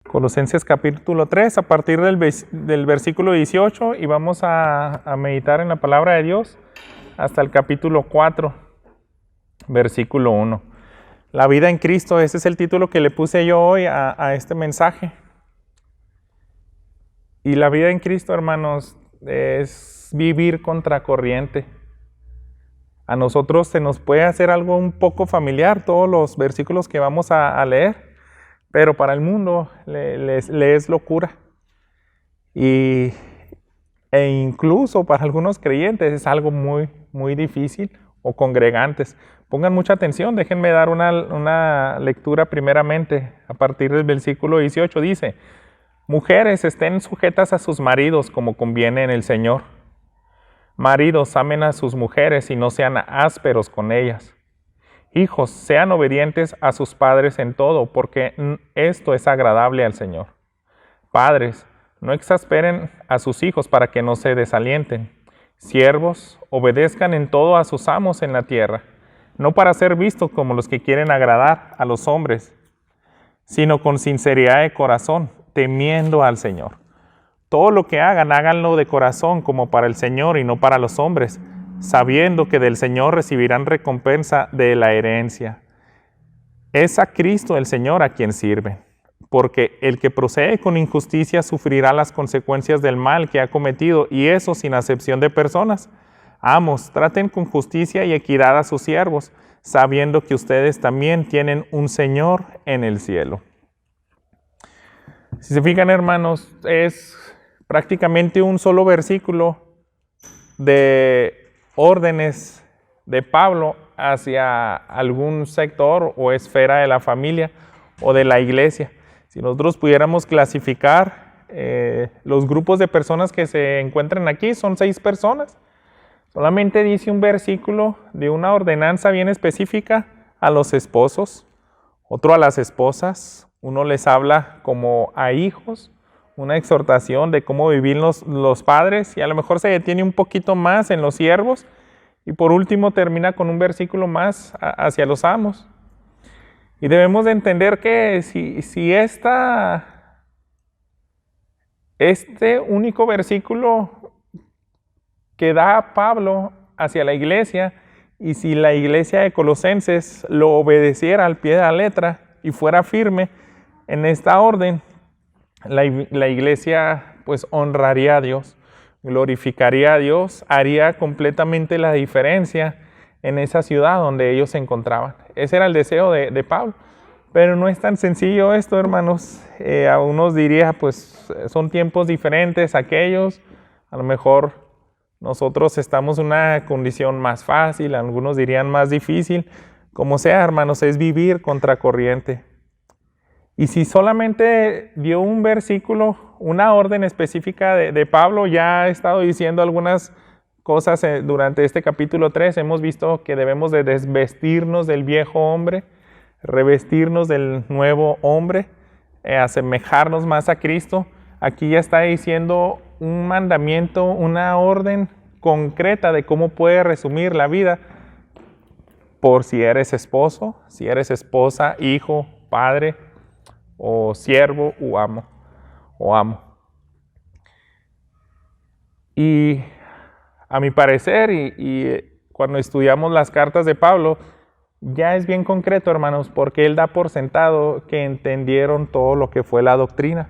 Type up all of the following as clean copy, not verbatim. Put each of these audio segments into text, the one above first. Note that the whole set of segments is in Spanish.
Colosenses capítulo 3, a partir del versículo 18, y vamos a meditar en la palabra de Dios hasta el capítulo 4, versículo 1. La vida en Cristo, ese es el título que le puse yo hoy a este mensaje. Y la vida en Cristo, hermanos, es vivir contracorriente. A nosotros se nos puede hacer algo un poco familiar, todos los versículos que vamos a leer, pero para el mundo le es locura. E incluso para algunos creyentes es algo muy difícil, o congregantes. Pongan mucha atención, déjenme dar una lectura primeramente. A partir del versículo 18 dice: mujeres, estén sujetas a sus maridos como conviene en el Señor. Maridos, amen a sus mujeres y no sean ásperos con ellas. Hijos, sean obedientes a sus padres en todo, porque esto es agradable al Señor. Padres, no exasperen a sus hijos para que no se desalienten. Siervos, obedezcan en todo a sus amos en la tierra, no para ser vistos como los que quieren agradar a los hombres, sino con sinceridad de corazón, temiendo al Señor. Todo lo que hagan, háganlo de corazón como para el Señor y no para los hombres, sabiendo que del Señor recibirán recompensa de la herencia. Es a Cristo el Señor a quien sirven, porque el que procede con injusticia sufrirá las consecuencias del mal que ha cometido, y eso sin acepción de personas. Amos, traten con justicia y equidad a sus siervos, sabiendo que ustedes también tienen un Señor en el cielo. Si se fijan, hermanos, es prácticamente un solo versículo de órdenes de Pablo hacia algún sector o esfera de la familia o de la iglesia. Si nosotros pudiéramos clasificar los grupos de personas que se encuentran aquí, son 6 personas. Solamente dice un versículo de una ordenanza bien específica a los esposos, otro a las esposas, uno les habla como a hijos, una exhortación de cómo vivir los padres, y a lo mejor se detiene un poquito más en los siervos, y por último termina con un versículo más hacia los amos. Y debemos de entender que si este único versículo que da Pablo hacia la iglesia, y si la iglesia de Colosenses lo obedeciera al pie de la letra y fuera firme en esta orden, la iglesia pues honraría a Dios, glorificaría a Dios, haría completamente la diferencia en esa ciudad donde ellos se encontraban. Ese era el deseo de Pablo. Pero no es tan sencillo esto, hermanos. A unos diría, pues son tiempos diferentes aquellos. A lo mejor nosotros estamos en una condición más fácil, algunos dirían más difícil. Como sea, hermanos, es vivir contracorriente. Y si solamente dio un versículo, una orden específica de Pablo, ya ha estado diciendo algunas cosas durante este capítulo 3. Hemos visto que debemos de desvestirnos del viejo hombre, revestirnos del nuevo hombre, asemejarnos más a Cristo. Aquí ya está diciendo un mandamiento, una orden concreta de cómo puede resumir la vida por si eres esposo, si eres esposa, hijo, padre, o siervo o amo. Y a mi parecer, y cuando estudiamos las cartas de Pablo, ya es bien concreto, hermanos, porque él da por sentado que entendieron todo lo que fue la doctrina.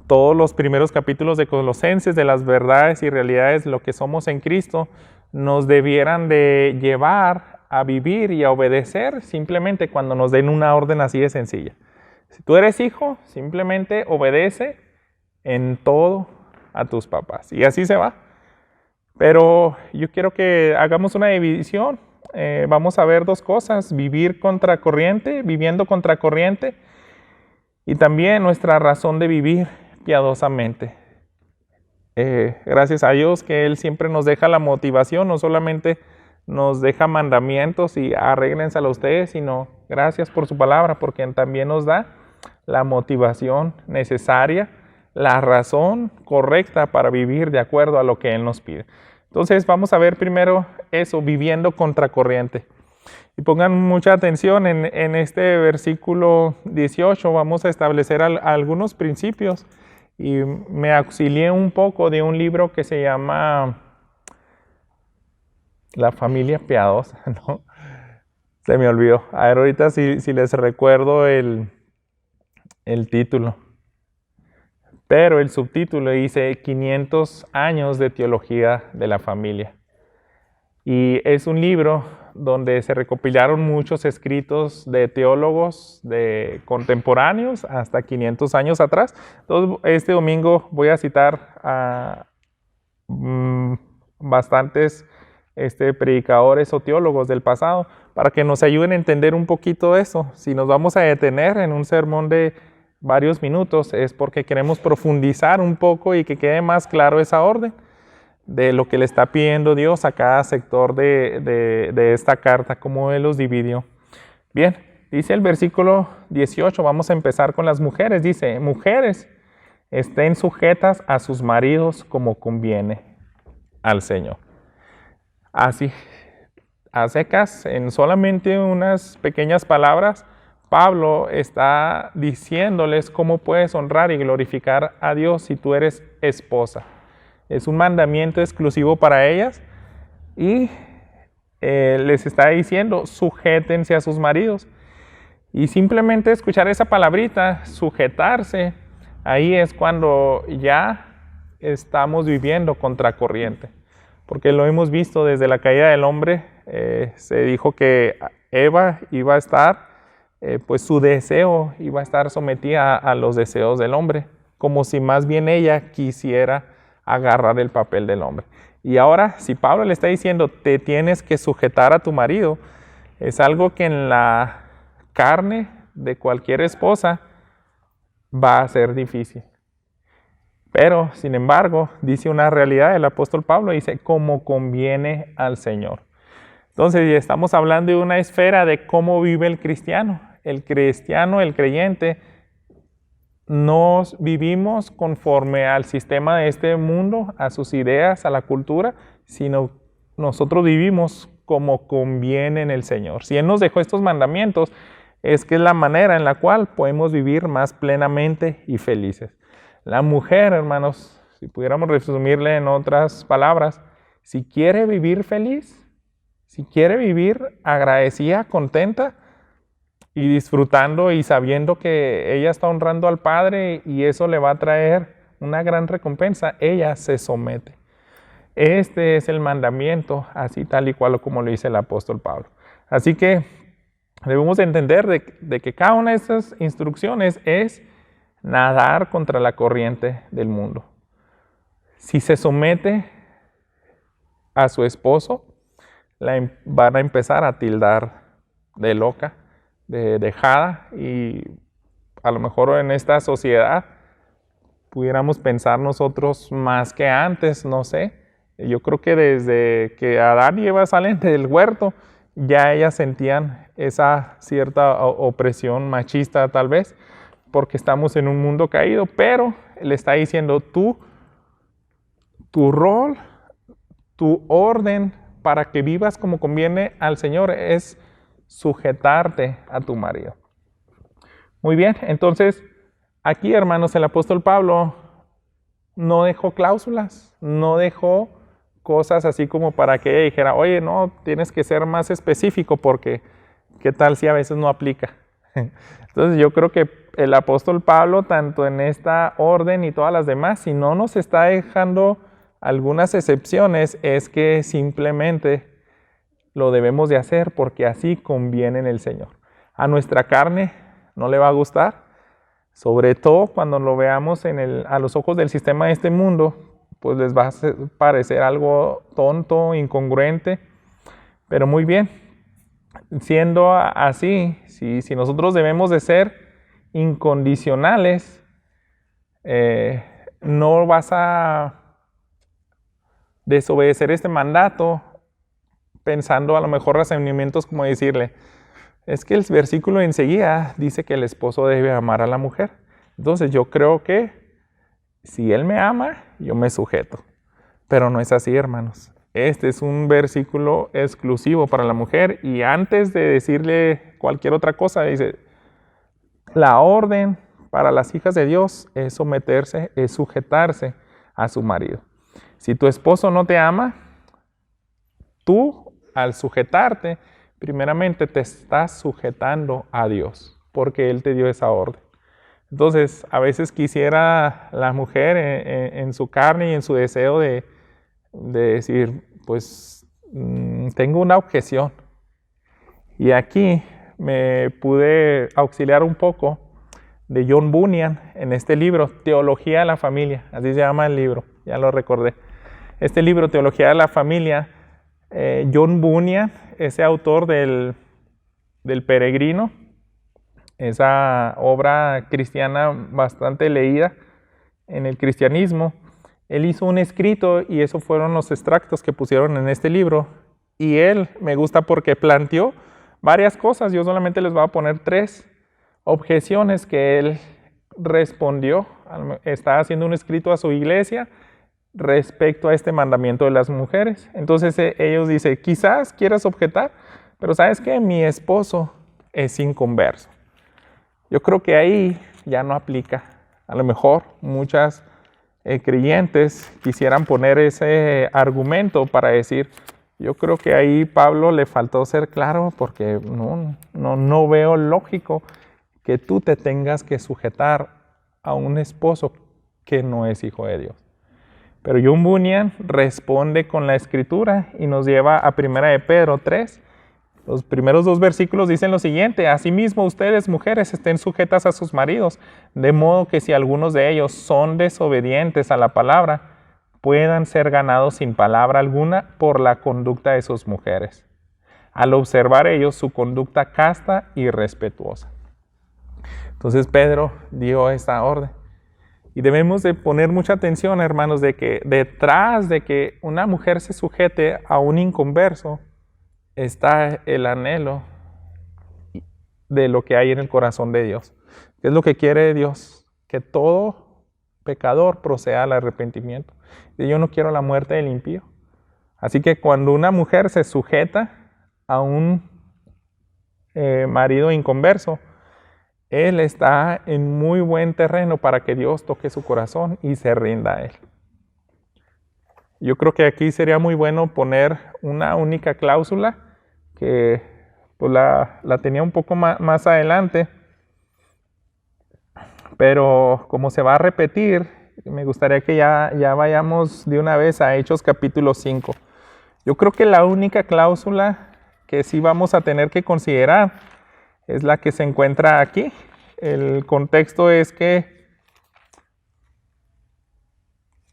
Todos los primeros capítulos de Colosenses, de las verdades y realidades de lo que somos en Cristo, nos debieran de llevar a vivir y a obedecer simplemente cuando nos den una orden así de sencilla. Si tú eres hijo, simplemente obedece en todo a tus papás. Y así se va. Pero yo quiero que hagamos una división. Vamos a ver 2 cosas: vivir contracorriente, viviendo contracorriente, y también nuestra razón de vivir piadosamente. Gracias a Dios que Él siempre nos deja la motivación, no solamente nos deja mandamientos y arréglensela ustedes, sino gracias por su palabra, porque también nos da la motivación necesaria, la razón correcta para vivir de acuerdo a lo que Él nos pide. Entonces vamos a ver primero eso, viviendo contracorriente. Y pongan mucha atención en este versículo 18, vamos a establecer algunos principios. Y me auxilié un poco de un libro que se llama La familia piadosa, ¿no? Se me olvidó. A ver, ahorita si les recuerdo el título. Pero el subtítulo dice 500 años de teología de la familia. Y es un libro donde se recopilaron muchos escritos de teólogos de contemporáneos hasta 500 años atrás. Entonces, este domingo voy a citar a bastantes predicadores o teólogos del pasado para que nos ayuden a entender un poquito eso. Si nos vamos a detener en un sermón de varios minutos es porque queremos profundizar un poco y que quede más claro esa orden de lo que le está pidiendo Dios a cada sector de esta carta, cómo Él los dividió. Bien, dice el versículo 18, vamos a empezar con las mujeres. Dice, mujeres, estén sujetas a sus maridos como conviene al Señor. Así, a secas, en solamente unas pequeñas palabras, Pablo está diciéndoles cómo puedes honrar y glorificar a Dios si tú eres esposa. Es un mandamiento exclusivo para ellas y les está diciendo, sujétense a sus maridos. Y simplemente escuchar esa palabrita, sujetarse, ahí es cuando ya estamos viviendo contracorriente. Porque lo hemos visto desde la caída del hombre, se dijo que Eva iba a estar, pues su deseo iba a estar sometida a los deseos del hombre, como si más bien ella quisiera agarrar el papel del hombre. Y ahora, si Pablo le está diciendo, te tienes que sujetar a tu marido, es algo que en la carne de cualquier esposa va a ser difícil. Pero, sin embargo, dice una realidad, el apóstol Pablo dice, como conviene al Señor. Entonces, estamos hablando de una esfera de cómo vive el cristiano. El cristiano, el creyente, nos vivimos conforme al sistema de este mundo, a sus ideas, a la cultura, sino nosotros vivimos como conviene en el Señor. Si Él nos dejó estos mandamientos, es que es la manera en la cual podemos vivir más plenamente y felices. La mujer, hermanos, si pudiéramos resumirle en otras palabras, si quiere vivir feliz, si quiere vivir agradecida, contenta y disfrutando y sabiendo que ella está honrando al Padre y eso le va a traer una gran recompensa, ella se somete. Este es el mandamiento, así tal y cual como lo dice el apóstol Pablo. Así que debemos entender de que cada una de estas instrucciones es nadar contra la corriente del mundo. Si se somete a su esposo, van a empezar a tildar de loca, de dejada, y a lo mejor en esta sociedad pudiéramos pensar nosotros más que antes, no sé. Yo creo que desde que Adán y Eva salen del huerto, ya ellas sentían esa cierta opresión machista tal vez, porque estamos en un mundo caído, pero le está diciendo tu rol, tu orden para que vivas como conviene al Señor es sujetarte a tu marido. Muy bien, entonces aquí, hermanos, el apóstol Pablo no dejó cláusulas, no dejó cosas así como para que ella dijera, oye, no, tienes que ser más específico porque ¿qué tal si a veces no aplica? Entonces yo creo que el apóstol Pablo, tanto en esta orden y todas las demás, si no nos está dejando algunas excepciones, es que simplemente lo debemos de hacer porque así conviene en el Señor. A nuestra carne no le va a gustar, sobre todo cuando lo veamos a los ojos del sistema de este mundo, pues les va a parecer algo tonto, incongruente, pero muy bien. Siendo así, si nosotros debemos de ser incondicionales, no vas a desobedecer este mandato pensando a lo mejor razonamientos como decirle, es que el versículo enseguida dice que el esposo debe amar a la mujer. Entonces yo creo que si él me ama, yo me sujeto. Pero no es así, hermanos. este es un versículo exclusivo para la mujer, y antes de decirle cualquier otra cosa, dice, la orden para las hijas de Dios es someterse, es sujetarse a su marido. Si tu esposo no te ama, tú al sujetarte, primeramente te estás sujetando a Dios, porque Él te dio esa orden. Entonces, a veces quisiera la mujer en su carne y en su deseo de decir, pues, tengo una objeción. Y aquí me pude auxiliar un poco de John Bunyan en este libro, Teología de la Familia, así se llama el libro, ya lo recordé. Este libro, Teología de la Familia, John Bunyan, ese autor del Peregrino, esa obra cristiana bastante leída en el cristianismo, él hizo un escrito y esos fueron los extractos que pusieron en este libro. Y él me gusta porque planteó varias cosas, yo solamente les voy a poner 3 objeciones que él respondió. Estaba haciendo un escrito a su iglesia respecto a este mandamiento de las mujeres. Entonces ellos dicen, quizás quieras objetar, pero ¿sabes qué? Mi esposo es inconverso. Yo creo que ahí ya no aplica. A lo mejor muchas creyentes quisieran poner ese argumento para decir, yo creo que ahí Pablo le faltó ser claro porque no veo lógico que tú te tengas que sujetar a un esposo que no es hijo de Dios. Pero John Bunyan responde con la escritura y nos lleva a 1 de Pedro 3. Los primeros 2 versículos dicen lo siguiente: asimismo ustedes, mujeres, estén sujetas a sus maridos, de modo que si algunos de ellos son desobedientes a la palabra, puedan ser ganados sin palabra alguna por la conducta de sus mujeres, al observar ellos su conducta casta y respetuosa. Entonces Pedro dio esta orden. Y debemos de poner mucha atención, hermanos, de que detrás de que una mujer se sujete a un inconverso, está el anhelo de lo que hay en el corazón de Dios. ¿Qué es lo que quiere Dios? Que todo pecador proceda al arrepentimiento. Y yo no quiero la muerte del impío. Así que cuando una mujer se sujeta a un marido inconverso, él está en muy buen terreno para que Dios toque su corazón y se rinda a él. Yo creo que aquí sería muy bueno poner una única cláusula que pues la tenía un poco más adelante, pero como se va a repetir, me gustaría que ya vayamos de una vez a Hechos capítulo 5. Yo creo que la única cláusula que sí vamos a tener que considerar es la que se encuentra aquí. El contexto es que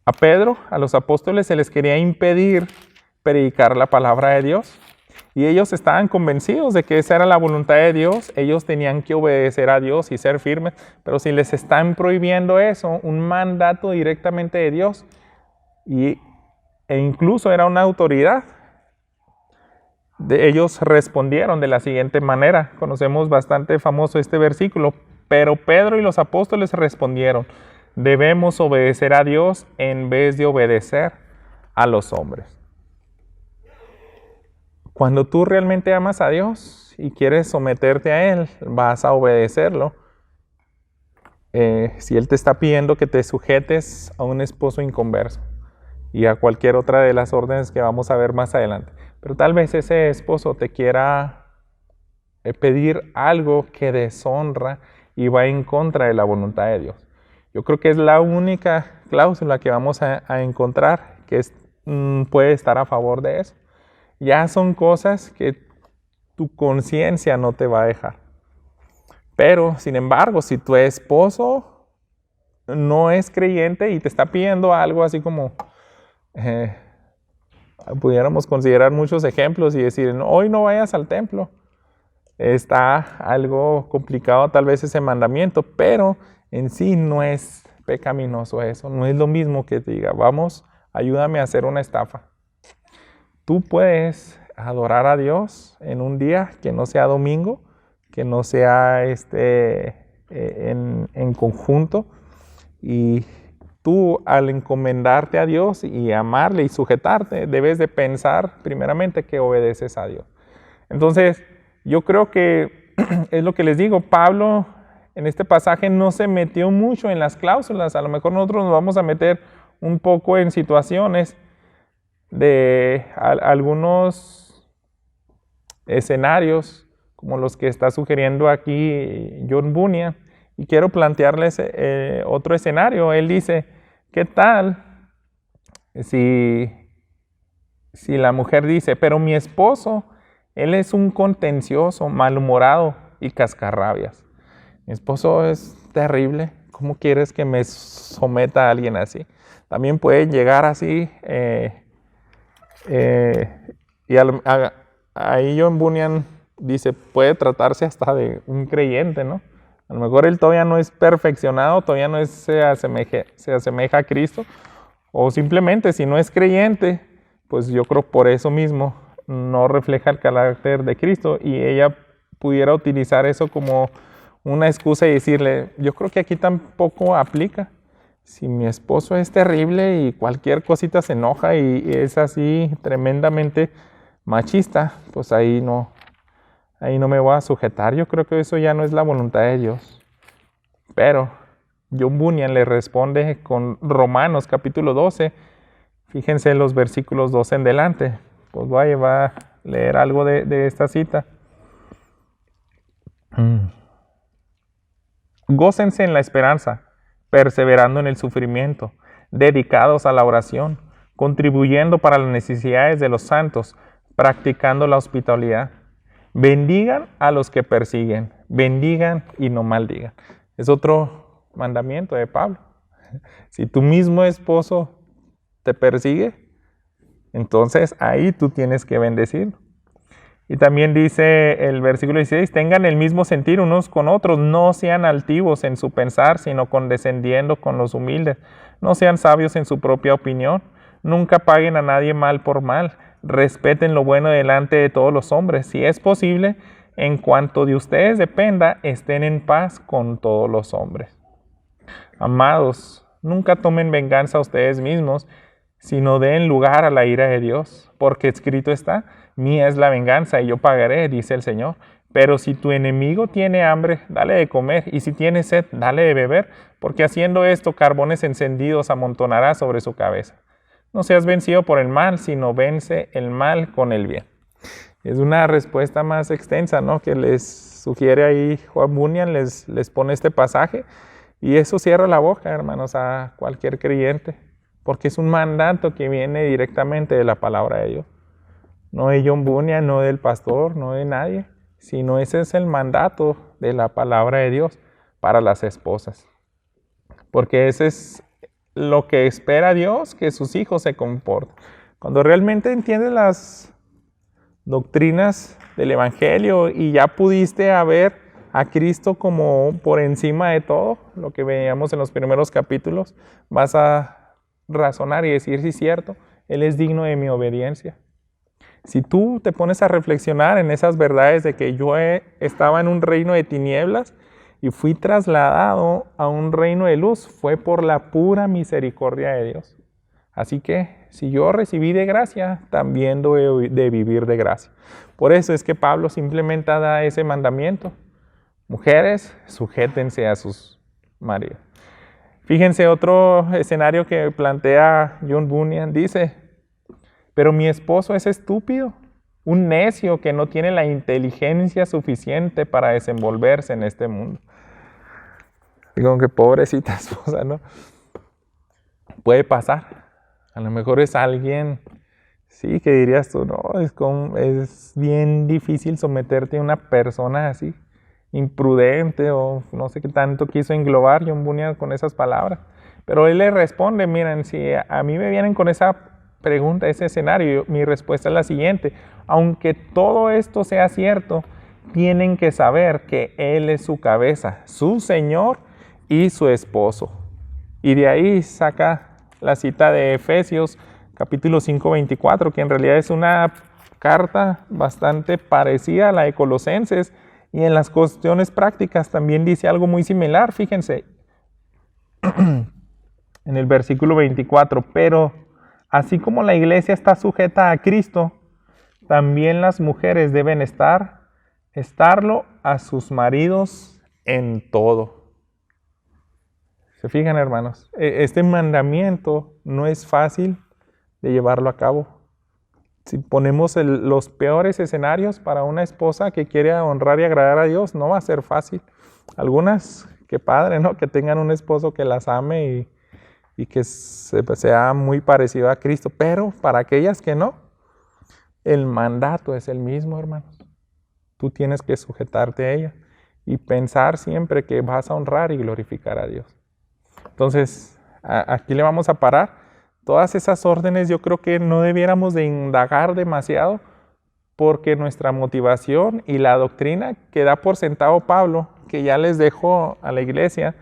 a Pedro, a los apóstoles, se les quería impedir predicar la palabra de Dios. Y ellos estaban convencidos de que esa era la voluntad de Dios. Ellos tenían que obedecer a Dios y ser firmes. Pero si les están prohibiendo eso, un mandato directamente de Dios, e incluso era una autoridad, ellos respondieron de la siguiente manera. Conocemos bastante famoso este versículo. Pero Pedro y los apóstoles respondieron: debemos obedecer a Dios en vez de obedecer a los hombres. Cuando tú realmente amas a Dios y quieres someterte a Él, vas a obedecerlo. Si Él te está pidiendo que te sujetes a un esposo inconverso y a cualquier otra de las órdenes que vamos a ver más adelante. Pero tal vez ese esposo te quiera pedir algo que deshonra y va en contra de la voluntad de Dios. Yo creo que es la única cláusula que vamos a encontrar que puede estar a favor de eso. Ya son cosas que tu conciencia no te va a dejar. Pero, sin embargo, si tu esposo no es creyente y te está pidiendo algo así como, pudiéramos considerar muchos ejemplos y decir, no, hoy no vayas al templo. Está algo complicado tal vez ese mandamiento, pero en sí no es pecaminoso eso. No es lo mismo que te diga, vamos, ayúdame a hacer una estafa. Tú puedes adorar a Dios en un día que no sea domingo, que no sea en conjunto, y tú al encomendarte a Dios y amarle y sujetarte, debes de pensar primeramente que obedeces a Dios. Entonces, yo creo que es lo que les digo, Pablo en este pasaje no se metió mucho en las cláusulas. A lo mejor nosotros nos vamos a meter un poco en situaciones de algunos escenarios como los que está sugiriendo aquí John Bunyan, y quiero plantearles otro escenario. Él dice, ¿qué tal si la mujer dice, pero mi esposo, él es un contencioso, malhumorado y cascarrabias? Mi esposo es terrible, ¿cómo quieres que me someta a alguien así? También pueden llegar así, y ahí John Bunyan dice, puede tratarse hasta de un creyente, ¿no? A lo mejor él todavía no es perfeccionado, todavía no se asemeja a Cristo, o simplemente si no es creyente, pues yo creo por eso mismo no refleja el carácter de Cristo, y ella pudiera utilizar eso como una excusa y decirle, yo creo que aquí tampoco aplica. Si mi esposo es terrible y cualquier cosita se enoja y es así tremendamente machista, pues ahí no me voy a sujetar. Yo creo que eso ya no es la voluntad de Dios. Pero John Bunyan le responde con Romanos capítulo 12. Fíjense en los versículos 12 en delante. Pues voy a leer algo de esta cita. Gócense en la esperanza, perseverando en el sufrimiento, dedicados a la oración, contribuyendo para las necesidades de los santos, practicando la hospitalidad. Bendigan a los que persiguen, bendigan y no maldigan. Es otro mandamiento de Pablo. Si tu mismo esposo te persigue, entonces ahí tú tienes que bendecir. Y también dice el versículo 16, tengan el mismo sentir unos con otros, no sean altivos en su pensar, sino condescendiendo con los humildes. No sean sabios en su propia opinión, nunca paguen a nadie mal por mal, respeten lo bueno delante de todos los hombres. Si es posible, en cuanto de ustedes dependa, estén en paz con todos los hombres. Amados, nunca tomen venganza a ustedes mismos, sino den lugar a la ira de Dios, porque escrito está, mía es la venganza y yo pagaré, dice el Señor. Pero si tu enemigo tiene hambre, dale de comer, y si tiene sed, dale de beber, porque haciendo esto, carbones encendidos amontonará sobre su cabeza. No seas vencido por el mal, sino vence el mal con el bien. Es una respuesta más extensa, ¿no?, que les sugiere ahí John Bunyan, les pone este pasaje, y eso cierra la boca, hermanos, a cualquier creyente, porque es un mandato que viene directamente de la palabra de Dios. No de John Bunyan, no del pastor, no de nadie, sino ese es el mandato de la palabra de Dios para las esposas. Porque ese es lo que espera Dios, que sus hijos se comporten. Cuando realmente entiendes las doctrinas del Evangelio y ya pudiste ver a Cristo como por encima de todo, lo que veíamos en los primeros capítulos, vas a razonar y decir, sí, cierto, Él es digno de mi obediencia. Si tú te pones a reflexionar en esas verdades de que yo estaba en un reino de tinieblas y fui trasladado a un reino de luz, fue por la pura misericordia de Dios. Así que si yo recibí de gracia, también debo de vivir de gracia. Por eso es que Pablo simplemente da ese mandamiento. Mujeres, sujétense a sus maridos. Fíjense otro escenario que plantea John Bunyan. Dice, pero mi esposo es estúpido, un necio que no tiene la inteligencia suficiente para desenvolverse en este mundo. Digo que pobrecita esposa, ¿no? Puede pasar. A lo mejor es alguien, sí, que dirías tú, no, es bien difícil someterte a una persona así, imprudente, o no sé qué tanto quiso englobar John Bunyan con esas palabras. Pero él le responde, miren, si a mí me vienen con esa pregunta, ese escenario, mi respuesta es la siguiente: aunque todo esto sea cierto, tienen que saber que Él es su cabeza, su Señor y su esposo. Y de ahí saca la cita de Efesios capítulo 5, 24, que en realidad es una carta bastante parecida a la de Colosenses, y en las cuestiones prácticas también dice algo muy similar. Fíjense, en el versículo 24, pero así como la iglesia está sujeta a Cristo, también las mujeres deben estarlo a sus maridos en todo. ¿Se fijan, hermanos? Este mandamiento no es fácil de llevarlo a cabo. Si ponemos los peores escenarios para una esposa que quiere honrar y agradar a Dios, no va a ser fácil. Algunas, qué padre, ¿no? Que tengan un esposo que las ame y que sea muy parecido a Cristo. Pero para aquellas que no, el mandato es el mismo, hermanos. Tú tienes que sujetarte a ella y pensar siempre que vas a honrar y glorificar a Dios. Entonces, aquí le vamos a parar. Todas esas órdenes yo creo que no debiéramos de indagar demasiado, porque nuestra motivación y la doctrina que da por sentado Pablo, que ya les dejó a la iglesia,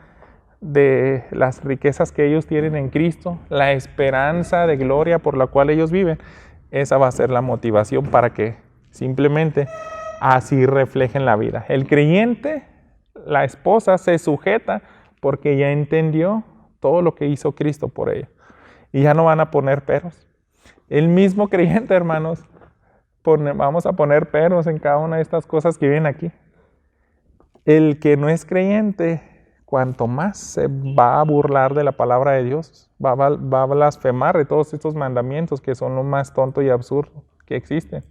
de las riquezas que ellos tienen en Cristo, la esperanza de gloria por la cual ellos viven, esa va a ser la motivación para que simplemente así reflejen la vida. El creyente, la esposa, se sujeta porque ya entendió todo lo que hizo Cristo por ella. Y ya no van a poner peros. El mismo creyente, hermanos, vamos a poner peros en cada una de estas cosas que vienen aquí. El que no es creyente, cuanto más se va a burlar de la palabra de Dios, va a blasfemar de todos estos mandamientos que son lo más tonto y absurdo que existen.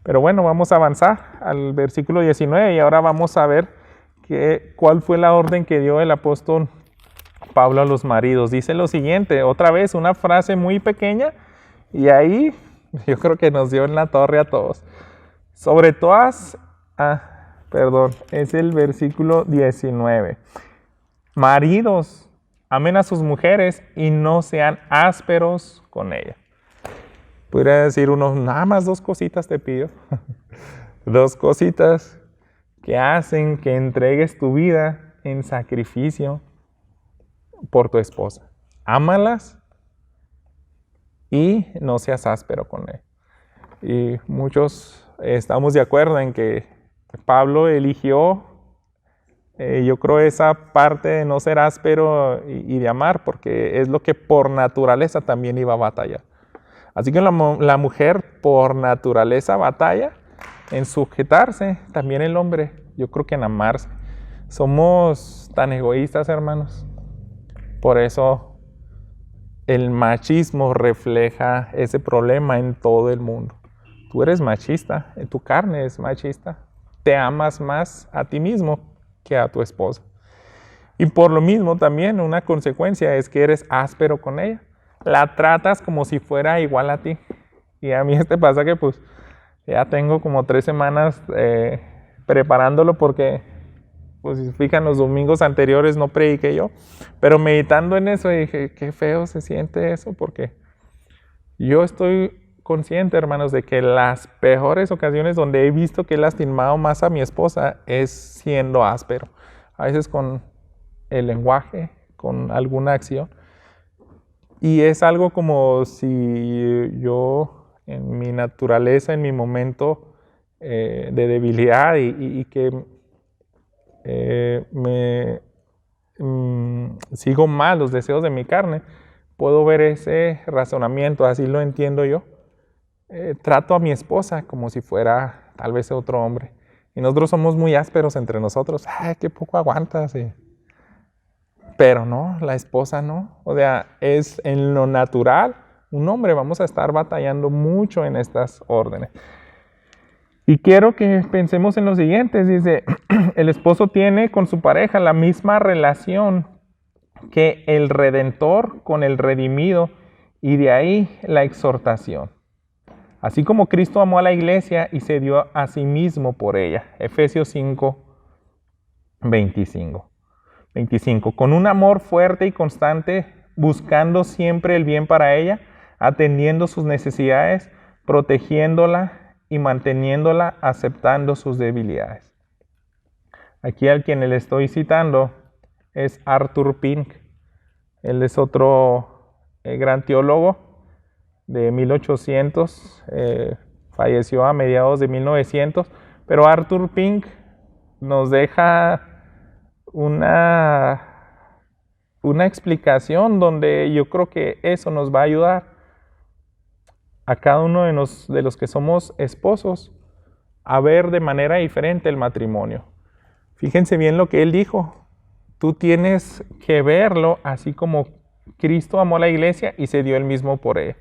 Pero bueno, vamos a avanzar al versículo 19 y ahora vamos a ver cuál fue la orden que dio el apóstol Pablo a los maridos. Dice lo siguiente, otra vez una frase muy pequeña, y ahí yo creo que nos dio en la torre a todos. Sobre todas, es el versículo 19. Maridos, amen a sus mujeres y no sean ásperos con ellas. Podría decir uno, nada más 2 cositas te pido. 2 cositas que hacen que entregues tu vida en sacrificio por tu esposa. Ámalas y no seas áspero con ella. Y muchos estamos de acuerdo en que Pablo eligió, yo creo, esa parte de no ser áspero y de amar, porque es lo que por naturaleza también iba a batallar. Así que la mujer por naturaleza batalla en sujetarse, también el hombre, yo creo que en amarse. Somos tan egoístas, hermanos. Por eso el machismo refleja ese problema en todo el mundo. Tú eres machista, tu carne es machista. Te amas más a ti mismo que a tu esposa. Y por lo mismo también una consecuencia es que eres áspero con ella. La tratas como si fuera igual a ti. Y a mí pasa que pues ya tengo como 3 semanas preparándolo porque, pues si se fijan, los domingos anteriores no prediqué yo. Pero meditando en eso dije, qué feo se siente eso, porque yo estoy consciente, hermanos, de que las peores ocasiones donde he visto que he lastimado más a mi esposa es siendo áspero. A veces con el lenguaje, con alguna acción. Y es algo como si yo, en mi naturaleza, en mi momento de debilidad y que sigo mal los deseos de mi carne, puedo ver ese razonamiento, así lo entiendo yo. Trato a mi esposa como si fuera tal vez otro hombre. Y nosotros somos muy ásperos entre nosotros. ¡Ay, qué poco aguantas! Pero no, la esposa no. O sea, es en lo natural. Un hombre, vamos a estar batallando mucho en estas órdenes. Y quiero que pensemos en lo siguiente. Dice, el esposo tiene con su pareja la misma relación que el redentor con el redimido, y de ahí la exhortación. Así como Cristo amó a la iglesia y se dio a sí mismo por ella. Efesios 5, 25. Con un amor fuerte y constante, buscando siempre el bien para ella, atendiendo sus necesidades, protegiéndola y manteniéndola, aceptando sus debilidades. Aquí al quien le estoy citando es Arthur Pink. Él es otro gran teólogo de 1800, falleció a mediados de 1900, pero Arthur Pink nos deja una una explicación donde yo creo que eso nos va a ayudar a cada uno de los que somos esposos a ver de manera diferente el matrimonio. Fíjense bien lo que él dijo. Tú tienes que verlo así como Cristo amó a la iglesia y se dio él mismo por ella.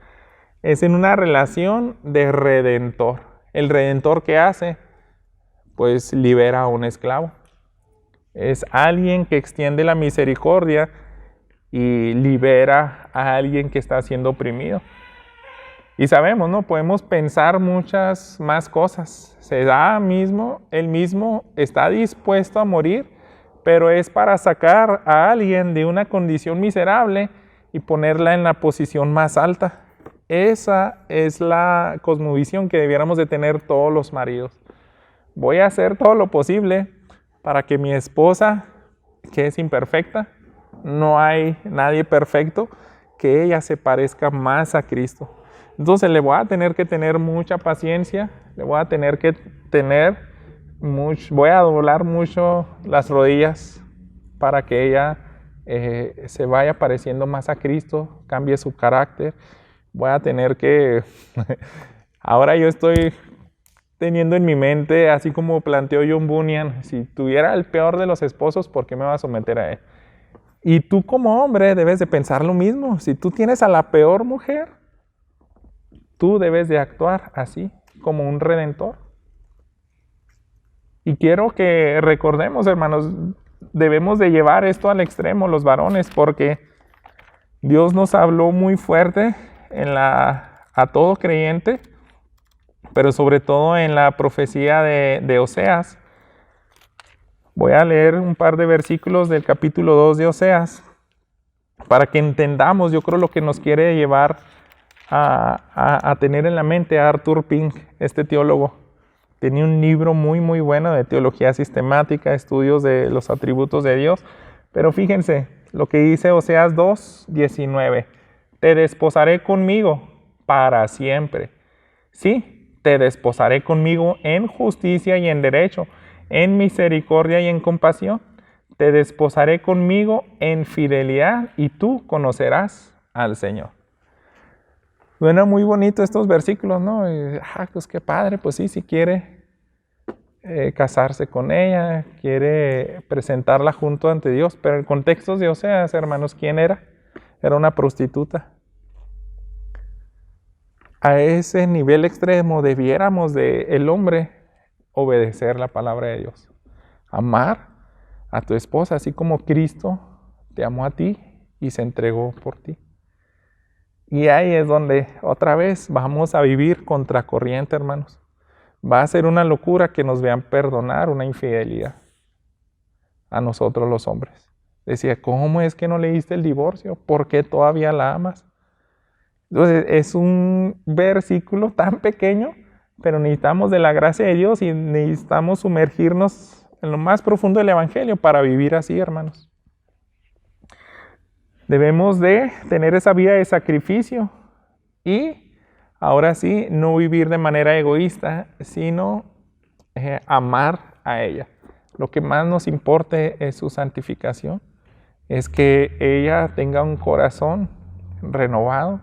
Es en una relación de redentor. El redentor, ¿qué hace? Pues libera a un esclavo. Es alguien que extiende la misericordia y libera a alguien que está siendo oprimido. Y sabemos, ¿no? Podemos pensar muchas más cosas. Él mismo está dispuesto a morir, pero es para sacar a alguien de una condición miserable y ponerla en la posición más alta. Esa es la cosmovisión que debiéramos de tener todos los maridos. Voy a hacer todo lo posible para que mi esposa, que es imperfecta, no hay nadie perfecto, que ella se parezca más a Cristo. Entonces le voy a tener que tener mucha paciencia, voy a doblar mucho las rodillas para que ella se vaya pareciendo más a Cristo, cambie su carácter. Voy a tener que, ahora yo estoy teniendo en mi mente, así como planteó John Bunyan, si tuviera el peor de los esposos, ¿por qué me va a someter a él? Y tú como hombre debes de pensar lo mismo. Si tú tienes a la peor mujer, tú debes de actuar así, como un redentor. Y quiero que recordemos, hermanos, debemos de llevar esto al extremo, los varones, porque Dios nos habló muy fuerte a todo creyente, pero sobre todo en la profecía de Oseas. Voy a leer un par de versículos del capítulo 2 de Oseas para que entendamos, yo creo, lo que nos quiere llevar a tener en la mente a Arthur Pink, este teólogo. Tenía un libro muy, muy bueno de teología sistemática, estudios de los atributos de Dios. Pero fíjense lo que dice Oseas 2:19. Te desposaré conmigo para siempre. Sí, te desposaré conmigo en justicia y en derecho, en misericordia y en compasión. Te desposaré conmigo en fidelidad y tú conocerás al Señor. Suena muy bonito estos versículos, ¿no? Pues qué padre, pues sí, si quiere casarse con ella, quiere presentarla junto ante Dios, pero el contexto de Oseas, hermanos, ¿quién era? Era una prostituta. A ese nivel extremo debiéramos el hombre obedecer la palabra de Dios. Amar a tu esposa, así como Cristo te amó a ti y se entregó por ti. Y ahí es donde otra vez vamos a vivir contracorriente, hermanos. Va a ser una locura que nos vean perdonar una infidelidad a nosotros los hombres. Decía, ¿cómo es que no leíste el divorcio? ¿Por qué todavía la amas? Entonces es un versículo tan pequeño, pero necesitamos de la gracia de Dios y necesitamos sumergirnos en lo más profundo del Evangelio para vivir así, hermanos. Debemos de tener esa vida de sacrificio y ahora sí, no vivir de manera egoísta, sino amar a ella. Lo que más nos importe es su santificación, es que ella tenga un corazón renovado,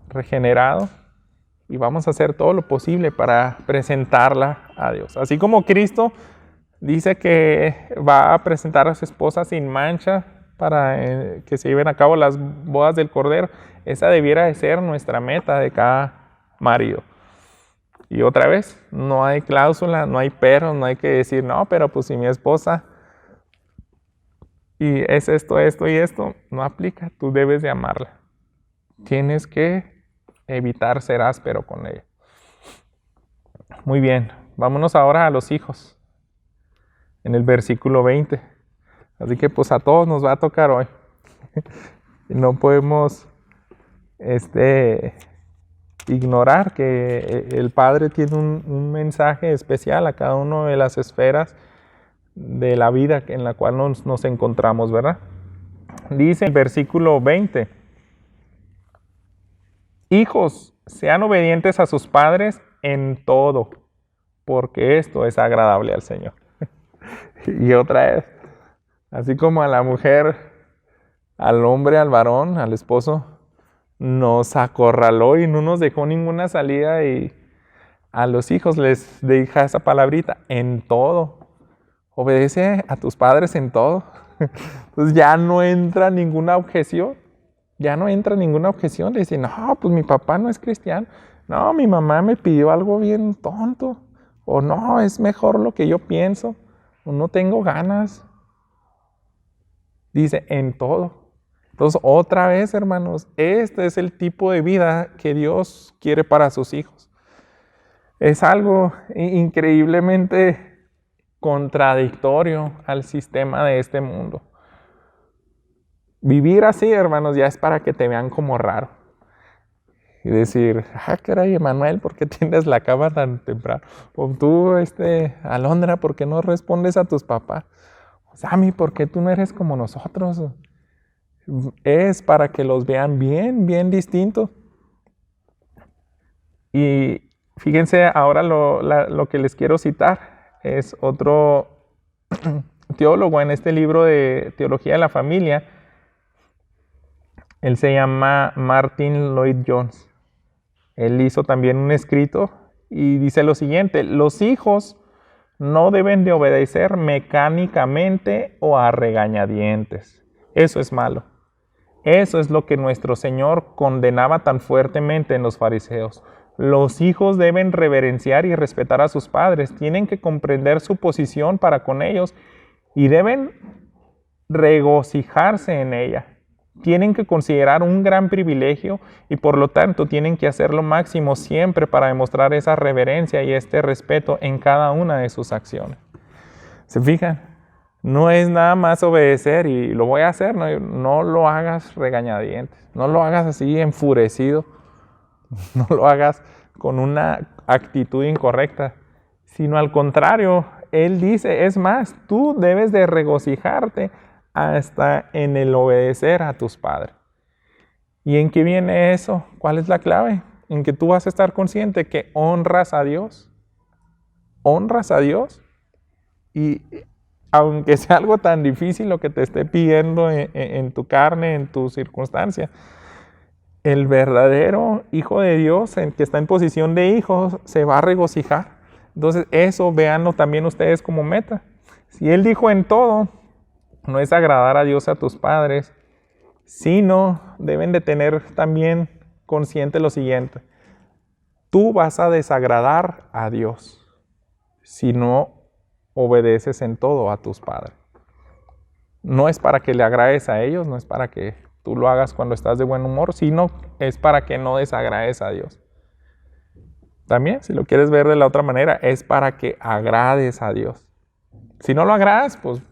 regenerado, y vamos a hacer todo lo posible para presentarla a Dios. Así como Cristo dice que va a presentar a su esposa sin mancha para que se lleven a cabo las bodas del Cordero, esa debiera de ser nuestra meta de cada marido. Y otra vez, no hay cláusula, no hay pero, no hay que decir, no, pero pues si mi esposa y es esto y esto, no aplica, tú debes de amarla. Tienes que evitar ser áspero con ella. Muy bien, vámonos ahora a los hijos, en el versículo 20. Así que pues a todos nos va a tocar hoy. No podemos ignorar que el Padre tiene un mensaje especial a cada una de las esferas de la vida en la cual nos encontramos, ¿verdad? Dice el versículo 20. Hijos, sean obedientes a sus padres en todo, porque esto es agradable al Señor. Y otra vez, así como a la mujer al hombre, al varón, al esposo, nos acorraló y no nos dejó ninguna salida, y a los hijos les deja esa palabrita: en todo. Obedece a tus padres en todo. Entonces ya no entra ninguna objeción. Ya no entra ninguna objeción. Le dicen: no, pues mi papá no es cristiano. No, mi mamá me pidió algo bien tonto. O no, es mejor lo que yo pienso. O no tengo ganas. Dice: en todo. Entonces, otra vez, hermanos, este es el tipo de vida que Dios quiere para sus hijos. Es algo increíblemente contradictorio al sistema de este mundo. Vivir así, hermanos, ya es para que te vean como raro. Y decir: caray, Emanuel, ¿por qué tienes la cama tan temprano? O tú, Alondra, ¿por qué no respondes a tus papás? Sammy, ¿por qué tú no eres como nosotros? Es para que los vean bien, bien distintos. Y fíjense ahora lo que les quiero citar. Es otro teólogo en este libro de Teología de la Familia. Él se llama Martin Lloyd-Jones. Él hizo también un escrito y dice lo siguiente: los hijos no deben de obedecer mecánicamente o a regañadientes. Eso es malo. Eso es lo que nuestro Señor condenaba tan fuertemente en los fariseos. Los hijos deben reverenciar y respetar a sus padres, tienen que comprender su posición para con ellos y deben regocijarse en ella. Tienen que considerar un gran privilegio y por lo tanto tienen que hacer lo máximo siempre para demostrar esa reverencia y este respeto en cada una de sus acciones. ¿Se fijan? No es nada más obedecer y lo voy a hacer, no lo hagas regañadientes, no lo hagas así enfurecido, no lo hagas con una actitud incorrecta, sino al contrario. Él dice: es más, tú debes de regocijarte hasta en el obedecer a tus padres. ¿Y en qué viene eso? ¿Cuál es la clave? En que tú vas a estar consciente que honras a Dios. Honras a Dios. Y aunque sea algo tan difícil lo que te esté pidiendo en tu carne, en tu circunstancia, el verdadero hijo de Dios, el que está en posición de hijo, se va a regocijar. Entonces eso véanlo también ustedes como meta. Si Él dijo en todo, no es agradar a Dios, a tus padres, sino deben de tener también consciente lo siguiente: tú vas a desagradar a Dios si no obedeces en todo a tus padres. No es para que le agrades a ellos, no es para que tú lo hagas cuando estás de buen humor, sino es para que no desagrades a Dios. También, si lo quieres ver de la otra manera, es para que agrades a Dios. Si no lo agradas, pues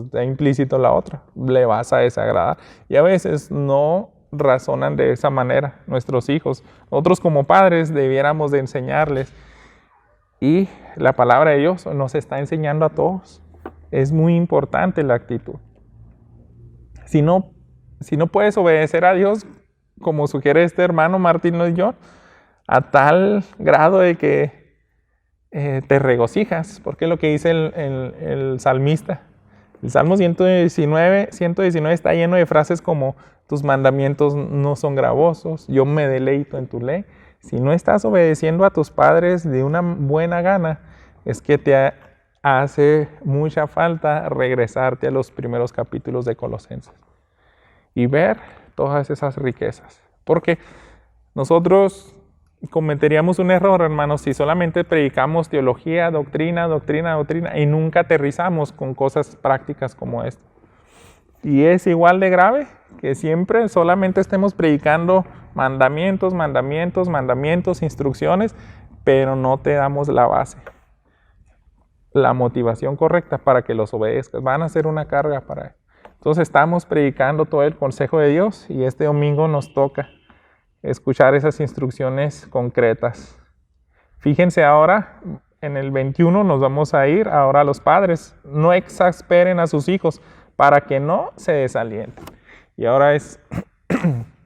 está implícito la otra, le vas a desagradar. Y a veces no razonan de esa manera nuestros hijos. Nosotros como padres debiéramos de enseñarles. Y la palabra de Dios nos está enseñando a todos. Es muy importante la actitud. Si no puedes obedecer a Dios, como sugiere este hermano Martín Lloyd-Jones, a tal grado de que te regocijas, porque es lo que dice el salmista. El Salmo 119 está lleno de frases como: tus mandamientos no son gravosos, yo me deleito en tu ley. Si no estás obedeciendo a tus padres de una buena gana, es que te hace mucha falta regresarte a los primeros capítulos de Colosenses y ver todas esas riquezas. Porque nosotros cometeríamos un error, hermanos, si solamente predicamos teología, doctrina y nunca aterrizamos con cosas prácticas como esta. Y es igual de grave que siempre solamente estemos predicando mandamientos, instrucciones, pero no te damos la base, la motivación correcta para que los obedezcas. Van a ser una carga para él. Entonces estamos predicando todo el consejo de Dios y este domingo nos toca escuchar esas instrucciones concretas. Fíjense ahora, en el 21 nos vamos a ir ahora a los padres. No exasperen a sus hijos para que no se desalienten. Y ahora es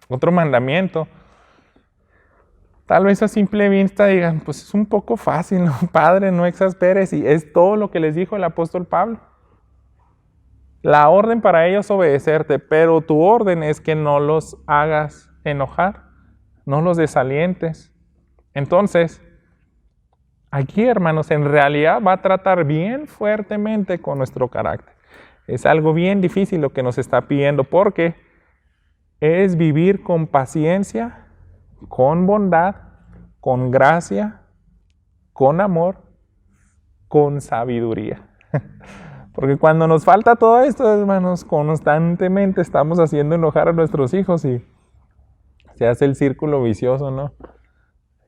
otro mandamiento. Tal vez a simple vista digan, pues es un poco fácil, ¿no? Padre, no exasperes. Y es todo lo que les dijo el apóstol Pablo. La orden para ellos es obedecerte, pero tu orden es que no los hagas enojar, no los desalientes. Entonces, aquí, hermanos, en realidad va a tratar bien fuertemente con nuestro carácter. Es algo bien difícil lo que nos está pidiendo, porque es vivir con paciencia, con bondad, con gracia, con amor, con sabiduría. Porque cuando nos falta todo esto, hermanos, constantemente estamos haciendo enojar a nuestros hijos y se hace el círculo vicioso, ¿no?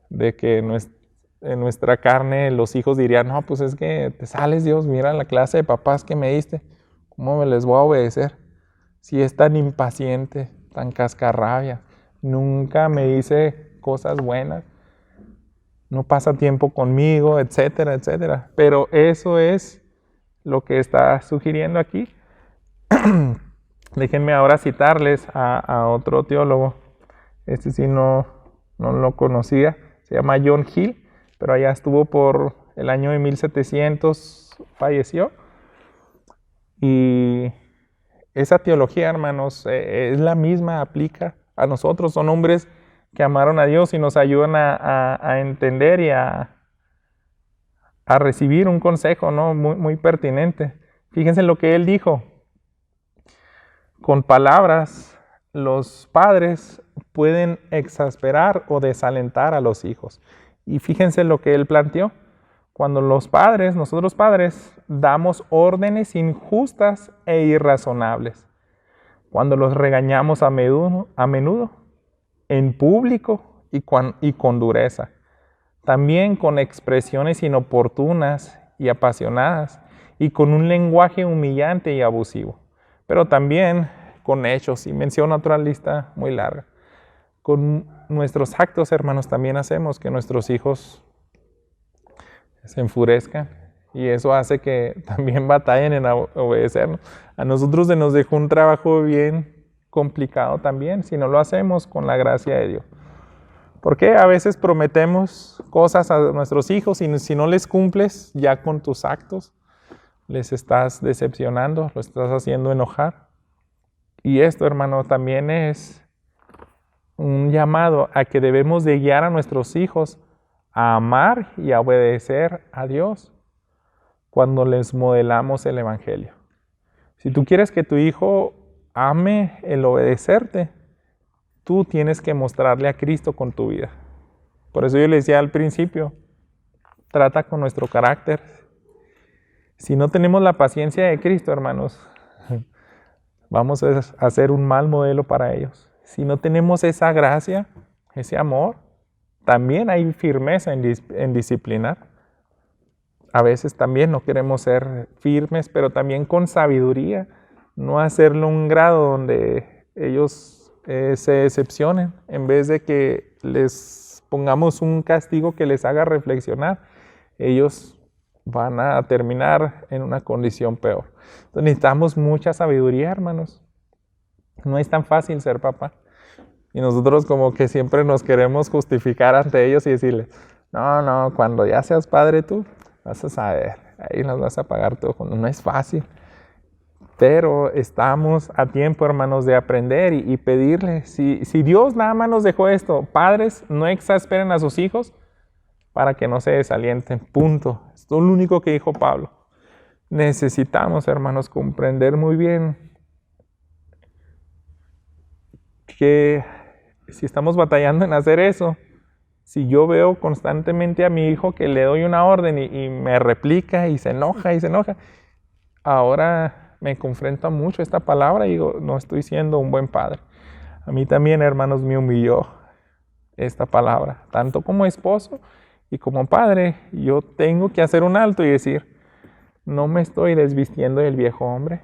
De que en nuestra carne los hijos dirían, no, pues es que te sales, Dios, mira la clase de papás que me diste, ¿cómo me les voy a obedecer? Si es tan impaciente, tan cascarrabia, nunca me dice cosas buenas, no pasa tiempo conmigo, etcétera, etcétera. Pero eso es lo que está sugiriendo aquí. Déjenme ahora citarles a otro teólogo. Este sí no lo conocía. Se llama John Hill, pero allá estuvo por el año de 1700, falleció. Y esa teología, hermanos, es la misma, aplica a nosotros. Son hombres que amaron a Dios y nos ayudan a entender y a recibir un consejo, ¿no? Muy pertinente. Fíjense lo que él dijo. Con palabras, los padres pueden exasperar o desalentar a los hijos. Y fíjense lo que él planteó. Cuando los padres, nosotros padres, damos órdenes injustas e irrazonables. Cuando los regañamos a menudo en público y con dureza. También con expresiones inoportunas y apasionadas y con un lenguaje humillante y abusivo. Pero también con hechos, y menciona otra lista muy larga. Con nuestros actos, hermanos, también hacemos que nuestros hijos se enfurezcan y eso hace que también batallen en obedecernos. A nosotros se nos dejó un trabajo bien complicado también si no lo hacemos con la gracia de Dios. Porque a veces prometemos cosas a nuestros hijos y si no les cumples ya con tus actos, les estás decepcionando, lo estás haciendo enojar. Y esto, hermano, también es un llamado a que debemos de guiar a nuestros hijos a amar y a obedecer a Dios cuando les modelamos el Evangelio. Si tú quieres que tu hijo ame el obedecerte, tú tienes que mostrarle a Cristo con tu vida. Por eso yo le decía al principio, trata con nuestro carácter. Si no tenemos la paciencia de Cristo, hermanos, vamos a ser un mal modelo para ellos. Si no tenemos esa gracia, ese amor, también hay firmeza en disciplinar. A veces también no queremos ser firmes, pero también con sabiduría, no hacerlo un grado donde ellos se decepcionen, en vez de que les pongamos un castigo que les haga reflexionar, ellos van a terminar en una condición peor. Entonces necesitamos mucha sabiduría, hermanos. No es tan fácil ser papá. Y nosotros como que siempre nos queremos justificar ante ellos y decirles, no, cuando ya seas padre tú, vas a saber, ahí nos vas a pagar todo. No es fácil. Pero estamos a tiempo, hermanos, de aprender y pedirle. Si Dios nada más nos dejó esto, padres, no exasperen a sus hijos para que no se desalienten. Punto. Esto es lo único que dijo Pablo. Necesitamos, hermanos, comprender muy bien que si estamos batallando en hacer eso, si yo veo constantemente a mi hijo que le doy una orden y me replica y se enoja, ahora me confronta mucho esta palabra y digo, no estoy siendo un buen padre. A mí también, hermanos, me humilló esta palabra, tanto como esposo y como padre. Yo tengo que hacer un alto y decir, no me estoy desvistiendo del viejo hombre,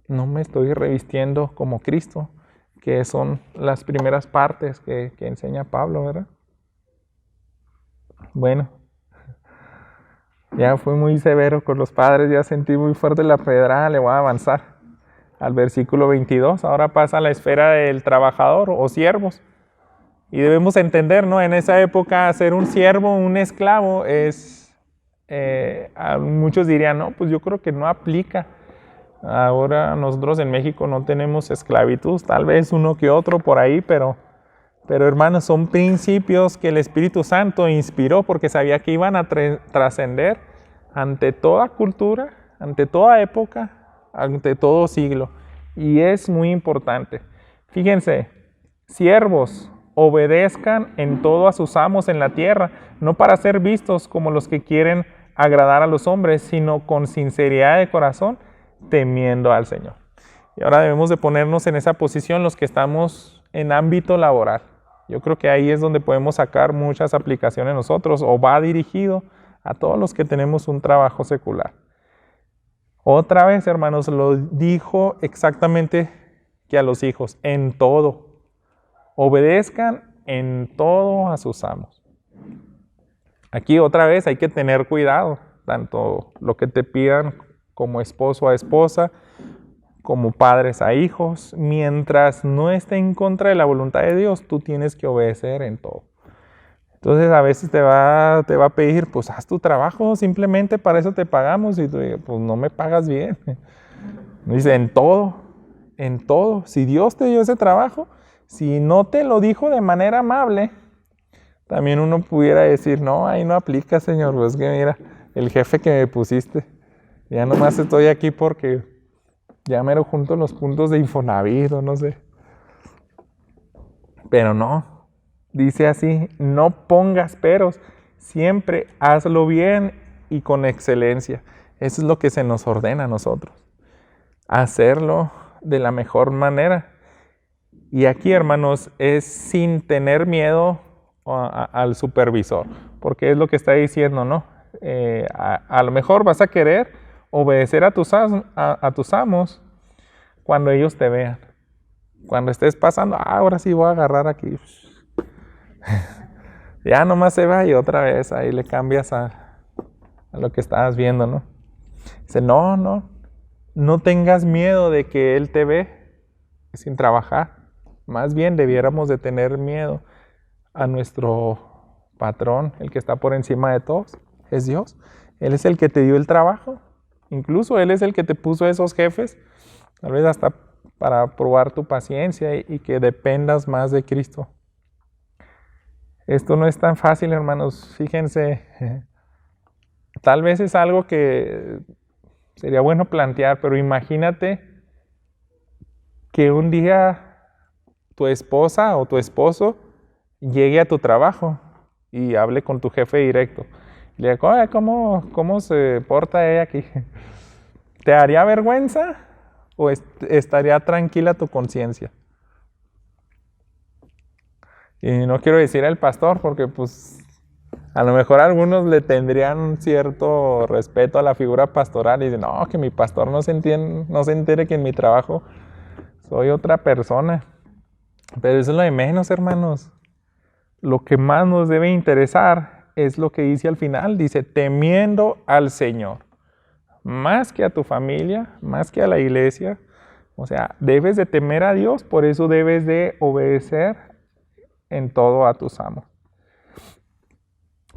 no me estoy revistiendo como Cristo, que son las primeras partes que enseña Pablo, ¿verdad? Bueno, ya fui muy severo con los padres, ya sentí muy fuerte la pedrada, le voy a avanzar al versículo 22. Ahora pasa a la esfera del trabajador o siervos. Y debemos entender, ¿no? En esa época ser un siervo, un esclavo, muchos dirían, no, pues yo creo que no aplica. Ahora nosotros en México no tenemos esclavitud, tal vez uno que otro por ahí, pero hermanos, son principios que el Espíritu Santo inspiró porque sabía que iban a trascender ante toda cultura, ante toda época, ante todo siglo. Y es muy importante. Fíjense, siervos, obedezcan en todo a sus amos en la tierra, no para ser vistos como los que quieren agradar a los hombres, sino con sinceridad de corazón, temiendo al Señor. Y ahora debemos de ponernos en esa posición los que estamos en ámbito laboral. Yo creo que ahí es donde podemos sacar muchas aplicaciones nosotros, o va dirigido a todos los que tenemos un trabajo secular. Otra vez, hermanos, lo dijo exactamente que a los hijos, en todo. Obedezcan en todo a sus amos. Aquí otra vez hay que tener cuidado, tanto lo que te pidan como esposo a esposa, como padres a hijos. Mientras no esté en contra de la voluntad de Dios, tú tienes que obedecer en todo. Entonces a veces te va a pedir, pues haz tu trabajo, simplemente para eso te pagamos. Y tú dices, pues no me pagas bien. Dice, en todo. Si Dios te dio ese trabajo, si no te lo dijo de manera amable, también uno pudiera decir, no, ahí no aplica, Señor, pues que mira, el jefe que me pusiste, ya nomás estoy aquí porque ya mero junto los puntos de Infonavit o no sé. Pero no, dice así, no pongas peros, siempre hazlo bien y con excelencia. Eso es lo que se nos ordena a nosotros, hacerlo de la mejor manera. Y aquí, hermanos, es sin tener miedo al supervisor, porque es lo que está diciendo, ¿no? A lo mejor vas a querer obedecer a tus amos cuando ellos te vean. Cuando estés pasando, ahora sí voy a agarrar aquí. Ya nomás se va y otra vez ahí le cambias a lo que estabas viendo, ¿no? Dice, no tengas miedo de que él te ve sin trabajar. Más bien debiéramos de tener miedo a nuestro patrón, el que está por encima de todos, es Dios. Él es el que te dio el trabajo. Incluso Él es el que te puso esos jefes, tal vez hasta para probar tu paciencia y que dependas más de Cristo. Esto no es tan fácil, hermanos. Fíjense, tal vez es algo que sería bueno plantear, pero imagínate que un día tu esposa o tu esposo llegue a tu trabajo y hable con tu jefe directo. Le diga, ¿cómo se porta ella aquí? ¿Te haría vergüenza o estaría tranquila tu conciencia? Y no quiero decir el pastor porque pues a lo mejor algunos le tendrían cierto respeto a la figura pastoral y dicen, no, que mi pastor no se entere que en mi trabajo soy otra persona. Pero eso es lo de menos, hermanos. Lo que más nos debe interesar es lo que dice al final. Dice, temiendo al Señor. Más que a tu familia, más que a la iglesia. O sea, debes de temer a Dios, por eso debes de obedecer en todo a tus amos.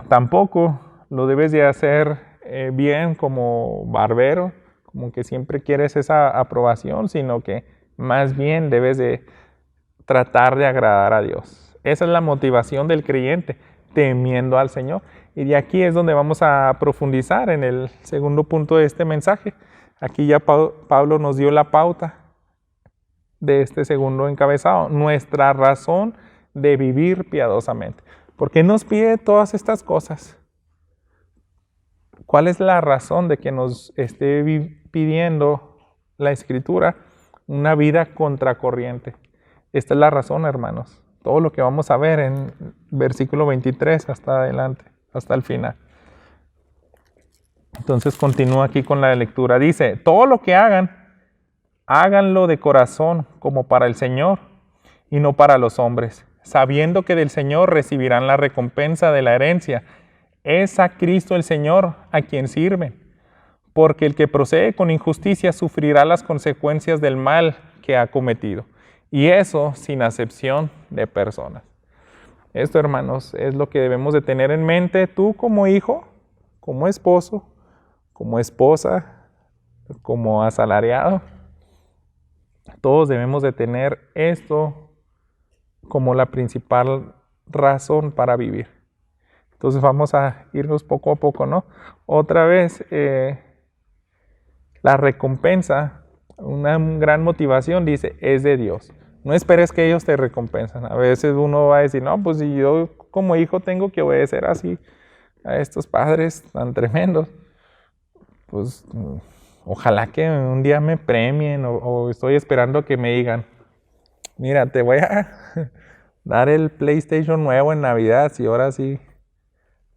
Tampoco lo debes de hacer bien como barbero, como que siempre quieres esa aprobación, sino que más bien debes de tratar de agradar a Dios. Esa es la motivación del creyente, temiendo al Señor. Y de aquí es donde vamos a profundizar en el segundo punto de este mensaje. Aquí ya Pablo nos dio la pauta de este segundo encabezado, nuestra razón de vivir piadosamente. ¿Por qué nos pide todas estas cosas? ¿Cuál es la razón de que nos esté pidiendo la Escritura una vida contracorriente? Esta es la razón, hermanos. Todo lo que vamos a ver en versículo 23 hasta adelante, hasta el final. Entonces continúa aquí con la lectura. Dice, todo lo que hagan, háganlo de corazón como para el Señor y no para los hombres, sabiendo que del Señor recibirán la recompensa de la herencia. Es a Cristo el Señor a quien sirven, porque el que procede con injusticia sufrirá las consecuencias del mal que ha cometido, y eso sin acepción de personas. Esto, hermanos, es lo que debemos de tener en mente tú como hijo, como esposo, como esposa, como asalariado. Todos debemos de tener esto como la principal razón para vivir. Entonces vamos a irnos poco a poco, ¿no? Otra vez, la recompensa, una gran motivación, dice, es de Dios. No esperes que ellos te recompensan. A veces uno va a decir, no, pues si yo como hijo tengo que obedecer así a estos padres tan tremendos, pues ojalá que un día me premien o estoy esperando que me digan, mira, te voy a dar el PlayStation nuevo en Navidad y ahora sí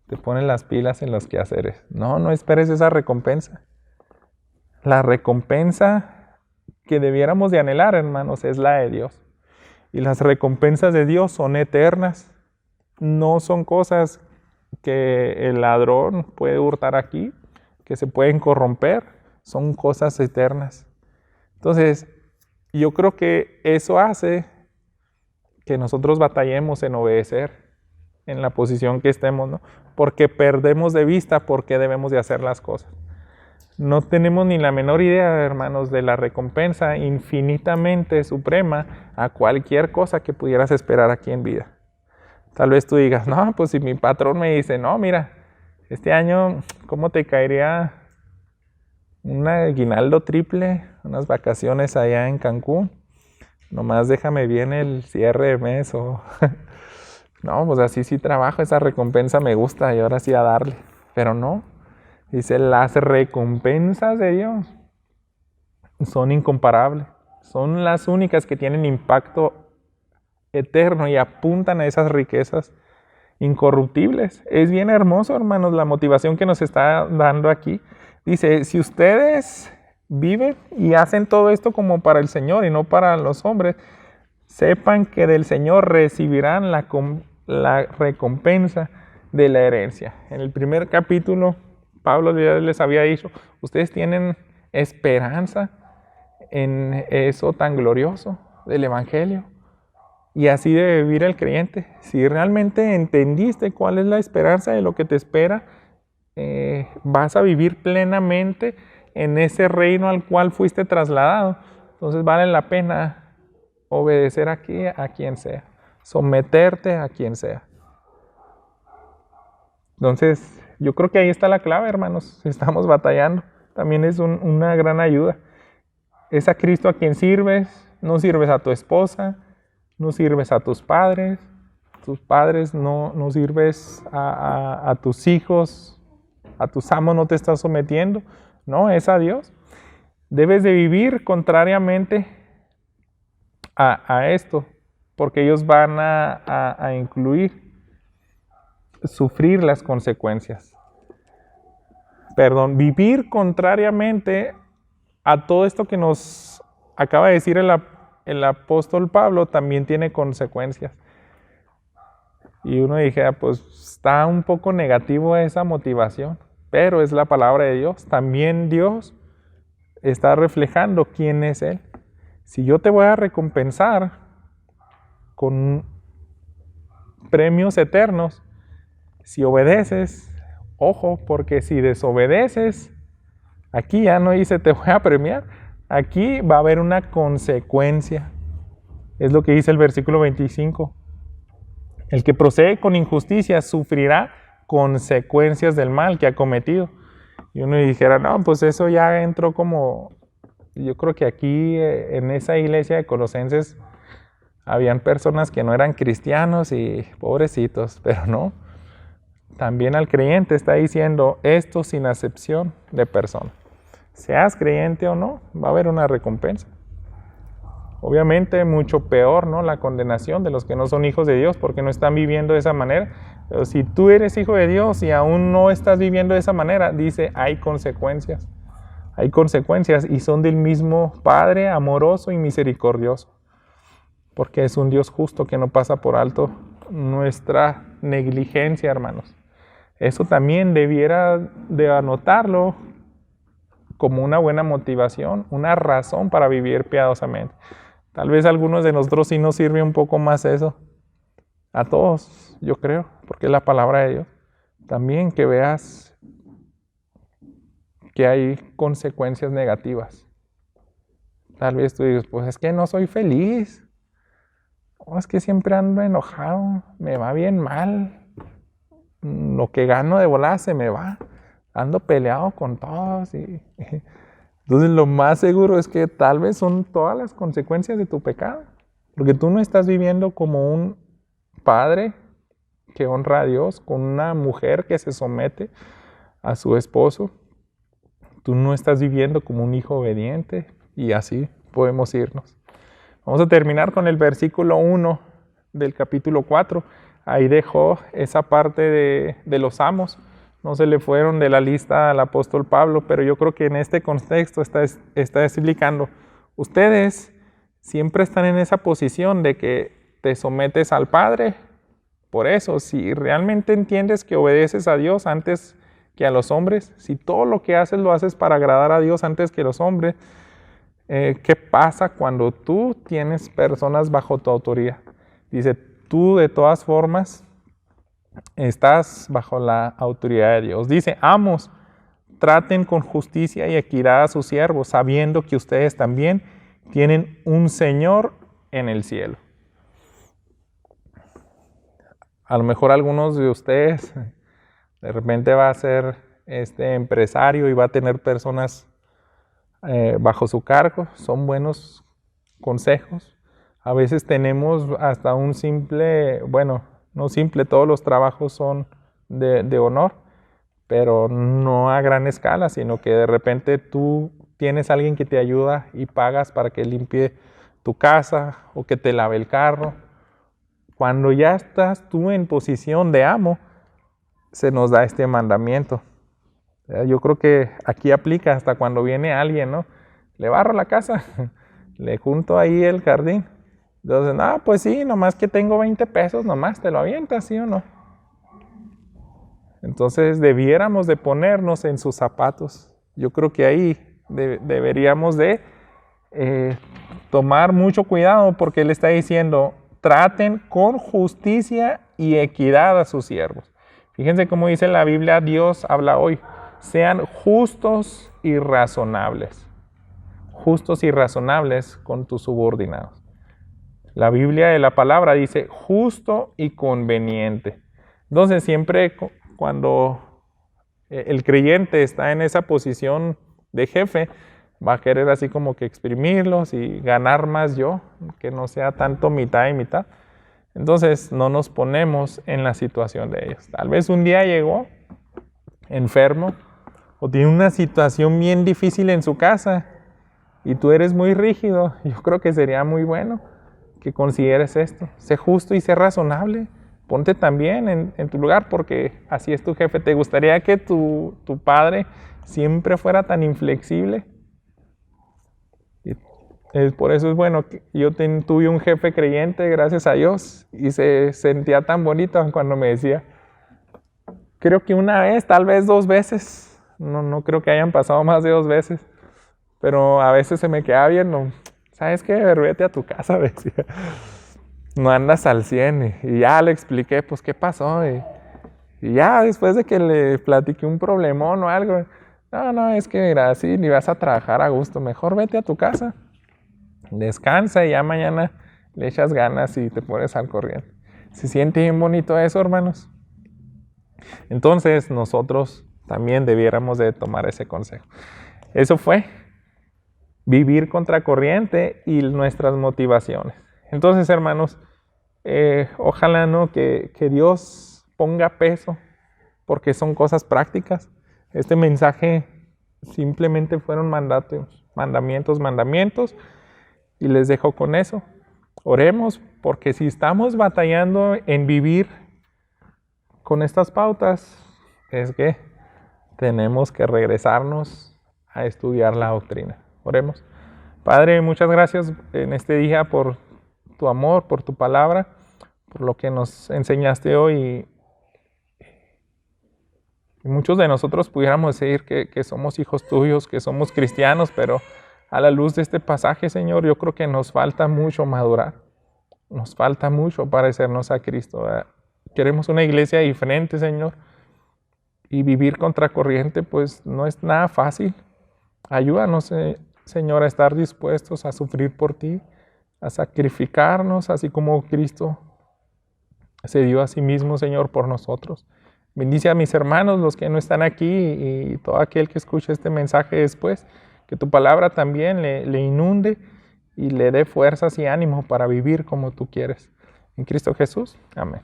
te ponen las pilas en los quehaceres. No esperes esa recompensa. La recompensa que debiéramos de anhelar, hermanos, es la de Dios. Y las recompensas de Dios son eternas. No son cosas que el ladrón puede hurtar aquí, que se pueden corromper. Son cosas eternas. Entonces, yo creo que eso hace que nosotros batallemos en obedecer en la posición que estemos, ¿no? Porque perdemos de vista por qué debemos de hacer las cosas. No tenemos ni la menor idea, hermanos, de la recompensa infinitamente suprema a cualquier cosa que pudieras esperar aquí en vida. Tal vez tú digas, no, pues si mi patrón me dice, no, mira, este año, ¿cómo te caería un aguinaldo triple, unas vacaciones allá en Cancún? Nomás déjame bien el cierre de mes o... No, pues así sí trabajo, esa recompensa me gusta y ahora sí a darle. Pero no, dice, las recompensas de Dios son incomparables. Son las únicas que tienen impacto eterno y apuntan a esas riquezas incorruptibles. Es bien hermoso, hermanos, la motivación que nos está dando aquí. Dice, si ustedes viven y hacen todo esto como para el Señor y no para los hombres, sepan que del Señor recibirán la recompensa de la herencia. En el primer capítulo, Pablo les había dicho, ustedes tienen esperanza en eso tan glorioso del Evangelio. Y así debe vivir el creyente. Si realmente entendiste cuál es la esperanza de lo que te espera, vas a vivir plenamente en ese reino al cual fuiste trasladado. Entonces vale la pena obedecer aquí a quien sea, someterte a quien sea. Entonces, yo creo que ahí está la clave, hermanos. Estamos batallando. También es una gran ayuda. Es a Cristo a quien sirves. No sirves a tu esposa. No sirves a tus padres. No sirves a tus hijos. A tus amos no te estás sometiendo. No, es a Dios. Debes de vivir contrariamente a esto. Porque ellos van a incluir sufrir las consecuencias. Vivir contrariamente a todo esto que nos acaba de decir el apóstol Pablo también tiene consecuencias. Y uno dijera, pues está un poco negativo esa motivación, pero es la palabra de Dios. También Dios está reflejando quién es Él. Si yo te voy a recompensar con premios eternos, si obedeces, ojo, porque si desobedeces, aquí ya no dice te voy a premiar, aquí va a haber una consecuencia. Es lo que dice el versículo 25. El que procede con injusticia sufrirá consecuencias del mal que ha cometido. Y uno dijera, no, pues eso ya entró como... Yo creo que aquí en esa iglesia de Colosenses habían personas que no eran cristianos y pobrecitos, pero no. También al creyente está diciendo esto sin acepción de persona. Seas creyente o no, va a haber una recompensa. Obviamente mucho peor, ¿no? La condenación de los que no son hijos de Dios porque no están viviendo de esa manera. Pero si tú eres hijo de Dios y aún no estás viviendo de esa manera, dice, hay consecuencias. Hay consecuencias y son del mismo Padre amoroso y misericordioso. Porque es un Dios justo que no pasa por alto nuestra negligencia, hermanos. Eso también debiera de anotarlo como una buena motivación, una razón para vivir piadosamente. Tal vez a algunos de nosotros sí nos sirve un poco más eso. A todos, yo creo, porque es la palabra de Dios. También que veas que hay consecuencias negativas. Tal vez tú digas, pues es que no soy feliz. O es que siempre ando enojado, me va bien mal. Lo que gano de volada se me va. Ando peleado con todos. Entonces lo más seguro es que tal vez son todas las consecuencias de tu pecado. Porque tú no estás viviendo como un padre que honra a Dios, con una mujer que se somete a su esposo. Tú no estás viviendo como un hijo obediente, y así podemos irnos. Vamos a terminar con el versículo 1 del capítulo 4. Ahí dejó esa parte de los amos. No se le fueron de la lista al apóstol Pablo, pero yo creo que en este contexto está explicando. Ustedes siempre están en esa posición de que te sometes al Padre. Por eso, si realmente entiendes que obedeces a Dios antes que a los hombres, si todo lo que haces lo haces para agradar a Dios antes que los hombres, ¿qué pasa cuando tú tienes personas bajo tu autoridad? Dice, tú de todas formas estás bajo la autoridad de Dios. Dice, amos, traten con justicia y equidad a sus siervos, sabiendo que ustedes también tienen un Señor en el cielo. A lo mejor algunos de ustedes de repente va a ser empresario y va a tener personas bajo su cargo. Son buenos consejos. A veces tenemos hasta un simple, bueno, no simple, todos los trabajos son de honor, pero no a gran escala, sino que de repente tú tienes a alguien que te ayuda y pagas para que limpie tu casa o que te lave el carro. Cuando ya estás tú en posición de amo, se nos da este mandamiento. Yo creo que aquí aplica hasta cuando viene alguien, ¿no? Le barro la casa, le junto ahí el jardín. Entonces, pues sí, nomás que tengo 20 pesos, nomás te lo avientas, ¿sí o no? Entonces debiéramos de ponernos en sus zapatos. Yo creo que ahí deberíamos de tomar mucho cuidado, porque él está diciendo, traten con justicia y equidad a sus siervos. Fíjense cómo dice la Biblia, Dios habla hoy, sean justos y razonables. Justos y razonables con tus subordinados. La Biblia de la palabra dice justo y conveniente. Entonces siempre cuando el creyente está en esa posición de jefe, va a querer así como que exprimirlos y ganar más yo, que no sea tanto mitad y mitad. Entonces no nos ponemos en la situación de ellos. Tal vez un día llegó enfermo o tiene una situación bien difícil en su casa y tú eres muy rígido. Yo creo que sería muy bueno que consideres esto. Sé justo y sé razonable. Ponte también en tu lugar, porque así es tu jefe. ¿Te gustaría que tu padre siempre fuera tan inflexible? Por eso es bueno que yo tuve un jefe creyente, gracias a Dios, y se sentía tan bonito cuando me decía, creo que una vez, tal vez 2 veces, no creo que hayan pasado más de 2 veces, pero a veces se me quedaba viendo, ¿sabes qué? Vete a tu casa, decía. No andas al 100, y ya le expliqué, pues, qué pasó, y ya después de que le platiqué un problemón o algo, no, es que mira, así ni vas a trabajar a gusto, mejor vete a tu casa, descansa y ya mañana le echas ganas y te pones al corriente. Se siente bien bonito eso, hermanos. Entonces nosotros también debiéramos de tomar ese consejo. Eso fue vivir contracorriente y nuestras motivaciones. Entonces, hermanos, ojalá no que Dios ponga peso, porque son cosas prácticas. Este mensaje simplemente fueron mandamientos, y les dejo con eso. Oremos, porque si estamos batallando en vivir con estas pautas, es que tenemos que regresarnos a estudiar la doctrina. Oremos. Padre, muchas gracias en este día por tu amor, por tu palabra, por lo que nos enseñaste hoy. Y muchos de nosotros pudiéramos decir que somos hijos tuyos, que somos cristianos, pero a la luz de este pasaje, Señor, yo creo que nos falta mucho madurar. Nos falta mucho parecernos a Cristo. Queremos una iglesia diferente, Señor. Y vivir contracorriente, pues no es nada fácil. Ayúdanos, Señor, a estar dispuestos a sufrir por ti, a sacrificarnos, así como Cristo se dio a sí mismo, Señor, por nosotros. Bendice a mis hermanos, los que no están aquí, y todo aquel que escuche este mensaje después, que tu palabra también le inunde y le dé fuerzas y ánimo para vivir como tú quieres. En Cristo Jesús. Amén.